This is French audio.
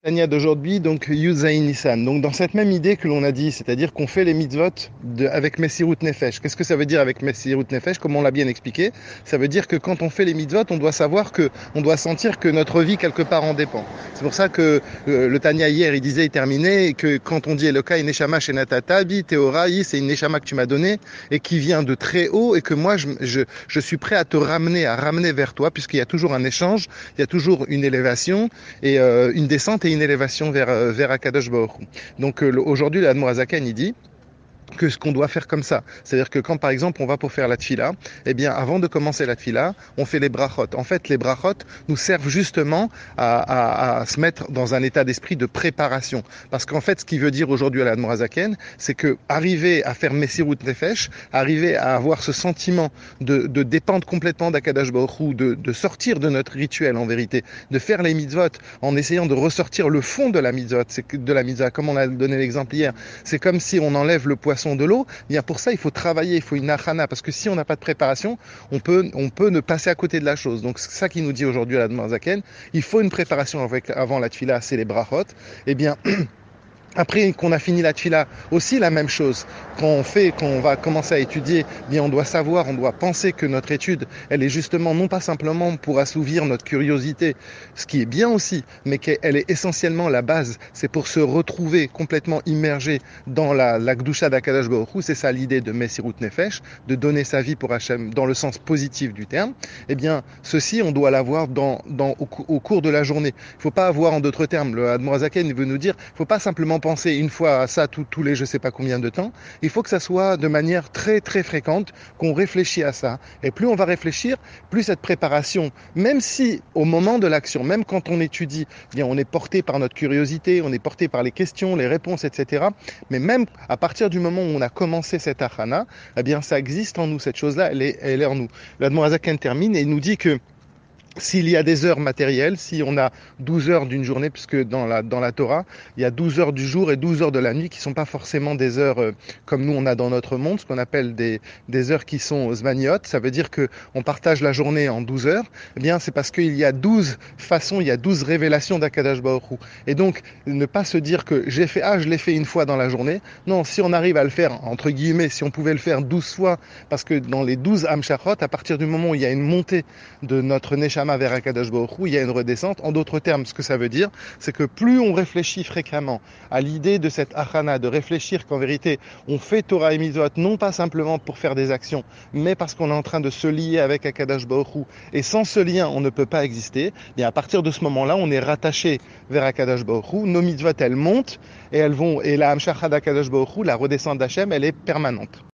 Tania d'aujourd'hui, donc Yuzaï Nissan. Donc dans cette même idée que l'on a dit, c'est-à-dire qu'on fait les mitzvot avec Messirut Nefesh. Qu'est-ce que ça veut dire avec Messirut Nefesh? Comme on l'a bien expliqué, ça veut dire que quand on fait les mitzvot, on doit savoir que, on doit sentir que notre vie quelque part en dépend. C'est pour ça que le Tania hier, il disait, il terminait, que quand on dit Elokai Neshama Shenatatabi, Teoraï, c'est une Neshama que tu m'as donnée et qui vient de très haut et que moi je suis prêt à te ramener, à ramener vers toi, puisqu'il y a toujours un échange, il y a toujours une élévation et une descente et une élévation vers Akadosh Baruch Hu. Donc aujourd'hui, l'Admorazaken, il dit que ce qu'on doit faire comme ça. C'est-à-dire que quand, par exemple, on va pour faire la tfila, eh bien, avant de commencer la tfila, on fait les brachot. En fait, les brachot nous servent justement à se mettre dans un état d'esprit de préparation. Parce qu'en fait, ce qui veut dire aujourd'hui à la Admorazaken, c'est que arriver à faire Messirut Nefesh, arriver à avoir ce sentiment de dépendre complètement d'Akadosh Baruch Hu, de sortir de notre rituel en vérité, de faire les mitzvot en essayant de ressortir le fond de la mitzvot, de la mitzvah, comme on a donné l'exemple hier. C'est comme si on enlève le poisson de l'eau. Bien pour ça, il faut travailler, il faut une achana, parce que si on n'a pas de préparation, on peut ne passer à côté de la chose. Donc c'est ça qui nous dit aujourd'hui à la Admorazaken, il faut une préparation avant la tfila, c'est les brachot. Eh bien, après qu'on a fini la tfila, aussi la même chose. Quand on va commencer à étudier, bien on doit savoir, on doit penser que notre étude, elle est justement non pas simplement pour assouvir notre curiosité, ce qui est bien aussi, mais qu'elle est essentiellement la base. C'est pour se retrouver complètement immergé dans la Gdusha d'Akadosh Baruch Hu. C'est ça l'idée de Messirut Nefesh, de donner sa vie pour Hachem dans le sens positif du terme. Eh bien, ceci, on doit l'avoir au cours de la journée. Il ne faut pas avoir en d'autres termes. Le Admorazaken veut nous dire, il ne faut pas simplement penser une fois à ça tous les je sais pas combien de temps. Il faut que ça soit de manière très très fréquente, qu'on réfléchit à ça. Et plus on va réfléchir, plus cette préparation, même si au moment de l'action, même quand on étudie, eh bien on est porté par notre curiosité, on est porté par les questions, les réponses, etc. Mais même à partir du moment où on a commencé cette achana, eh bien ça existe en nous, cette chose-là, elle est en nous. L'Admorazaken termine et il nous dit que s'il y a des heures matérielles, si on a 12 heures d'une journée, puisque dans la Torah, il y a 12 heures du jour et 12 heures de la nuit qui ne sont pas forcément des heures comme nous on a dans notre monde, ce qu'on appelle des heures qui sont zmaniot. Ça veut dire qu'on partage la journée en 12 heures. Eh bien, c'est parce qu'il y a 12 façons, il y a 12 révélations d'Akadosh Baruch Hu. Et donc, ne pas se dire que je l'ai fait une fois dans la journée. Non, si on arrive à le faire, entre guillemets, si on pouvait le faire 12 fois, parce que dans les 12 Amshachot, à partir du moment où il y a une montée de notre Neshama vers Akadosh Baruch Hu, il y a une redescente. En d'autres termes, ce que ça veut dire, c'est que plus on réfléchit fréquemment à l'idée de cette achana, de réfléchir qu'en vérité, on fait Torah et Mitzvot, non pas simplement pour faire des actions, mais parce qu'on est en train de se lier avec Akadosh Baruch Hu, et sans ce lien, on ne peut pas exister, bien à partir de ce moment-là, on est rattaché vers Akadosh Baruch Hu, nos mitzvot, elles montent, et elles vont, et la Hamshacha d'Akadosh Baruch Hu, la redescente d'Hachem, elle est permanente.